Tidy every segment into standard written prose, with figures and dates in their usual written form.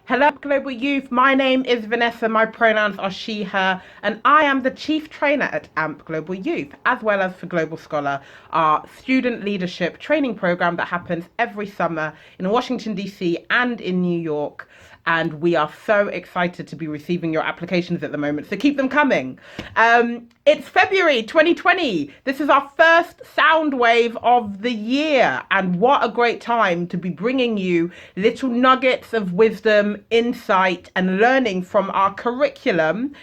Hello, Global Youth. My name is Vanessa. My pronouns are she, her, and I am the Chief Trainer at AMP Global Youth, as well as for Global Scholar, our student leadership training program that happens every summer in Washington, D.C. and in New York. And we are so excited to be receiving your applications at the moment, so keep them coming. It's February 2020. This is our first SOUNDWAVE of the year, and what a great time to be bringing you little nuggets of wisdom, insight, and learning from our curriculum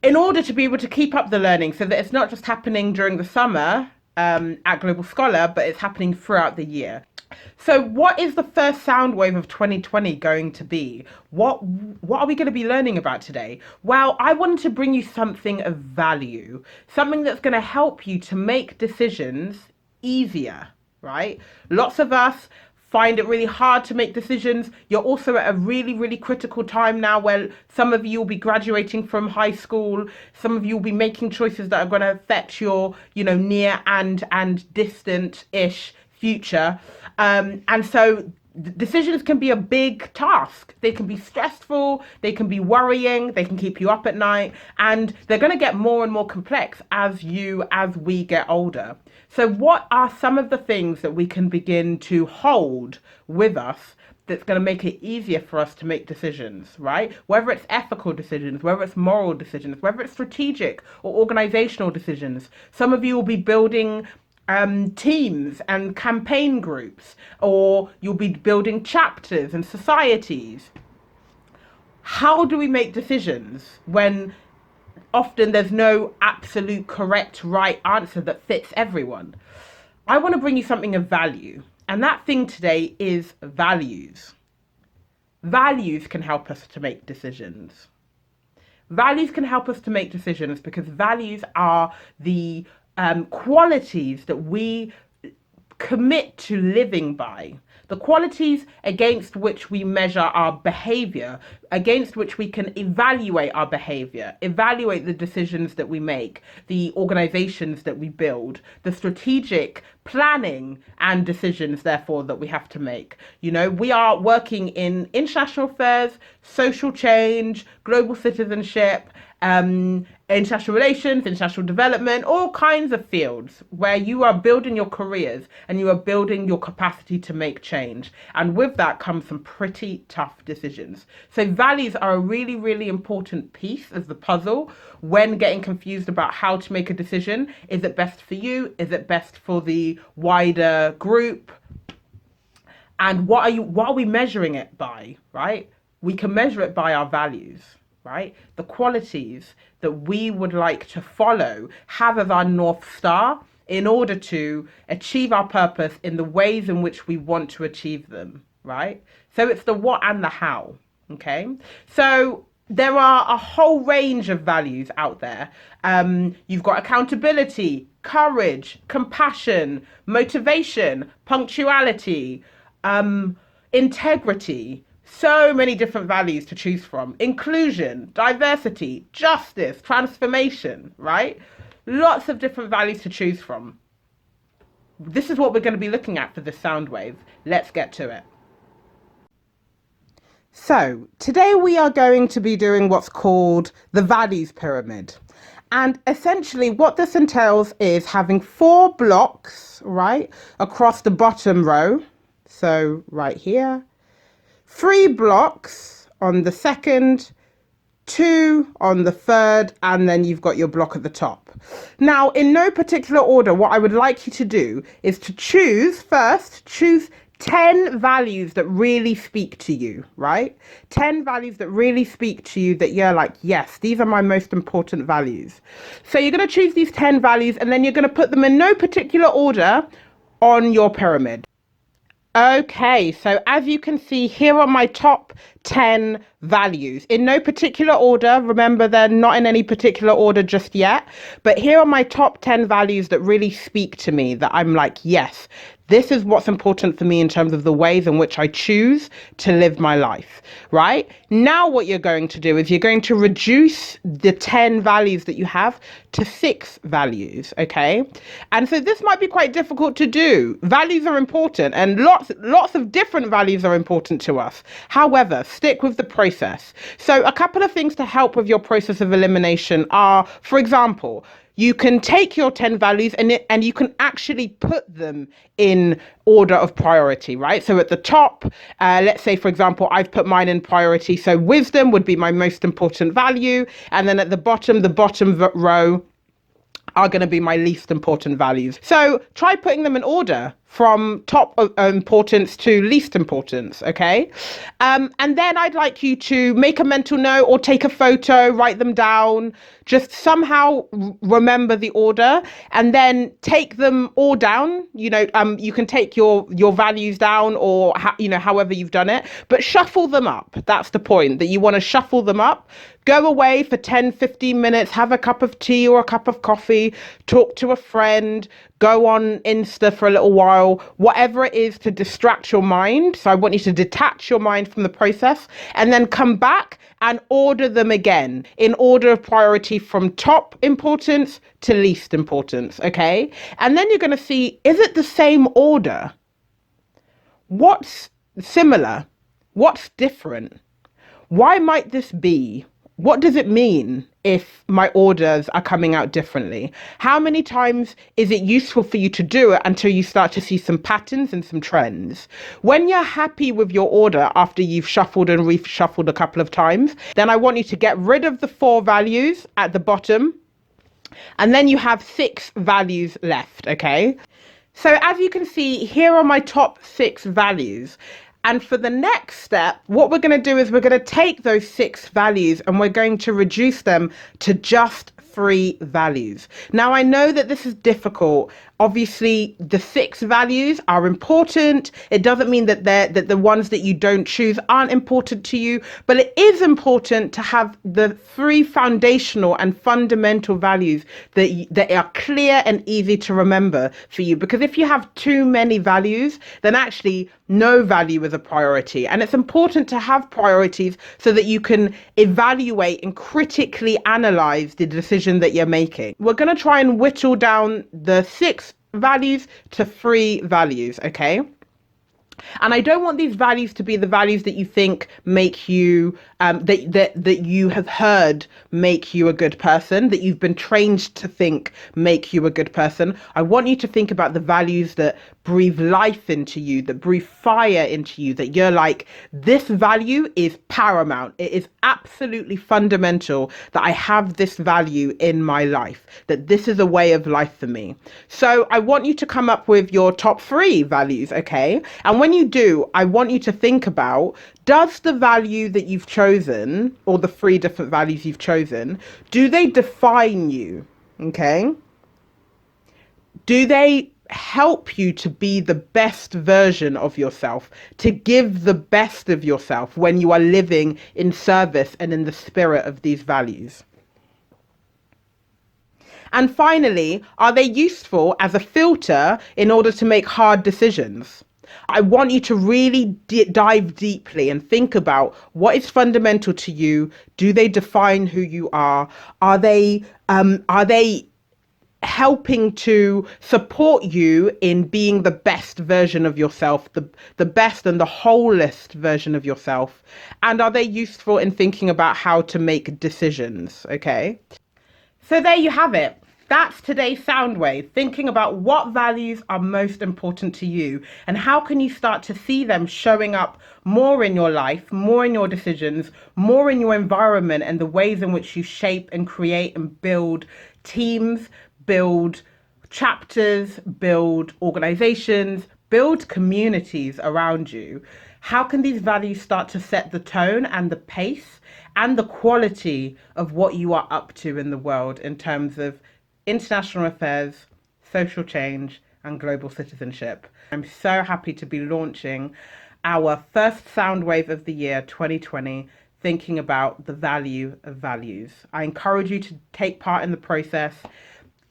in order to be able to keep up the learning so that it's not just happening during the summer at Global Scholar, but it's happening throughout the year. So what is the first SOUNDWAVE of 2020 going to be? What are we going to be learning about today? Well, I wanted to bring you something of value, something that's going to help you to make decisions easier, right? Lots of us find it really hard to make decisions. You're also at a really, really critical time now where some of you will be graduating from high school. Some of you will be making choices that are going to affect your, near and distant-ish future. And so decisions can be a big task. They can be stressful, they can be worrying, they can keep you up at night, and they're going to get more and more complex as we get older. So what are some of the things that we can begin to hold with us that's going to make it easier for us to make decisions, right? Whether it's ethical decisions, whether it's moral decisions, whether it's strategic or organizational decisions. Some of you will be building teams and campaign groups, or you'll be building chapters and societies. How do we make decisions when often there's no absolute correct right answer that fits everyone? I want to bring you something of value, and that thing today is values. Values can help us to make decisions. Values can help us to make decisions because values are the qualities that we commit to living by, the qualities against which we measure our behavior, against which we can evaluate our behavior, evaluate the decisions that we make, the organizations that we build, the strategic planning and decisions, therefore, that we have to make. We are working in international affairs, social change, global citizenship, international relations, international development, all kinds of fields where you are building your careers and you are building your capacity to make change. And with that comes some pretty tough decisions. So values are a really, really important piece of the puzzle when getting confused about how to make a decision. Is it best for you? Is it best for the wider group? And what are we measuring it by, right? We can measure it by our values. Right? The qualities that we would like to follow, have as our North Star in order to achieve our purpose in the ways in which we want to achieve them, right? So it's the what and the how, okay? So there are a whole range of values out there. You've got accountability, courage, compassion, motivation, punctuality, integrity. So many different values to choose from. Inclusion, diversity, justice, transformation, right? Lots of different values to choose from. This is what we're going to be looking at for this SOUNDWAVE. Let's get to it. So today we are going to be doing what's called the values pyramid. And essentially what this entails is having 4 blocks, right, across the bottom row. So right here. 3 blocks on the second, 2 on the third, and then you've got your block at the top. Now, in no particular order, what I would like you to do is to choose 10 values that really speak to you, right? 10 values that really speak to you that you're like, yes, these are my most important values. So you're going to choose these 10 values and then you're going to put them in no particular order on your pyramid. Okay, so as you can see, here are my top 10 values in no particular order. Remember, they're not in any particular order just yet, but here are my top 10 values that really speak to me, that I'm like, yes, this is what's important for me in terms of the ways in which I choose to live my life, right? Now, what you're going to do is you're going to reduce the 10 values that you have to 6 values, okay? And so this might be quite difficult to do. Values are important, and lots of different values are important to us. However, stick with the process. So a couple of things to help with your process of elimination are, for example, you can take your 10 values and you can actually put them in order of priority, right? So at the top, let's say, for example, I've put mine in priority. So wisdom would be my most important value. And then at the bottom row are going to be my least important values. So try putting them in order from top importance to least importance, okay? And then I'd like you to make a mental note or take a photo, write them down, just somehow remember the order, and then take them all down. You can take your values down, or however you've done it, but shuffle them up. That's the point, that you want to shuffle them up. Go away for 10, 15 minutes, have a cup of tea or a cup of coffee, talk to a friend, go on Insta for a little while, whatever it is to distract your mind. So I want you to detach your mind from the process and then come back and order them again in order of priority from top importance to least importance, okay? And then you're going to see, is it the same order? What's similar? What's different? Why might this be? What does it mean if my orders are coming out differently? How many times is it useful for you to do it until you start to see some patterns and some trends? When you're happy with your order after you've shuffled and reshuffled a couple of times, then I want you to get rid of the 4 values at the bottom. And then you have 6 values left, okay? So as you can see, here are my top 6 values. And for the next step, what we're going to do is we're going to take those 6 values and we're going to reduce them to just 3 values. Now, I know that this is difficult. Obviously, the 6 values are important. It doesn't mean that the ones that you don't choose aren't important to you, but it is important to have the 3 foundational and fundamental values that are clear and easy to remember for you. Because if you have too many values, then actually no value is a priority. And it's important to have priorities so that you can evaluate and critically analyze the decision that you're making. We're going to try and whittle down the 6 values to 3 values, okay? And I don't want these values to be the values that you think make you, that you have heard make you a good person, that you've been trained to think make you a good person. I want you to think about the values that breathe life into you, that breathe fire into you, that you're like, this value is paramount. It is absolutely fundamental that I have this value in my life, that this is a way of life for me. So I want you to come up with your top 3 values, okay? And when you do, I want you to think about, does the value that you've chosen, or the 3 different values you've chosen, do they define you, okay? Do they help you to be the best version of yourself, to give the best of yourself when you are living in service and in the spirit of these values? And finally, are they useful as a filter in order to make hard decisions? I want you to really dive deeply and think about what is fundamental to you. Do they define who you are? Are they helping to support you in being the best version of yourself, the best and the wholest version of yourself? And are they useful in thinking about how to make decisions? Okay. So there you have it. That's today's Soundwave, thinking about what values are most important to you and how can you start to see them showing up more in your life, more in your decisions, more in your environment, and the ways in which you shape and create and build teams, build chapters, build organizations, build communities around you. How can these values start to set the tone and the pace and the quality of what you are up to in the world in terms of international affairs, social change, and global citizenship? I'm so happy to be launching our first Soundwave of the year 2020 thinking about the value of values. I encourage you to take part in the process,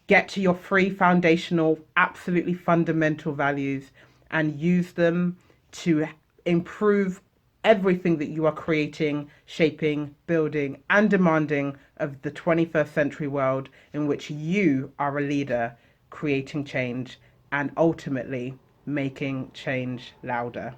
get to your free foundational, absolutely fundamental values, and use them to improve everything that you are creating, shaping, building, and demanding of the 21st century world in which you are a leader, creating change and ultimately making change louder.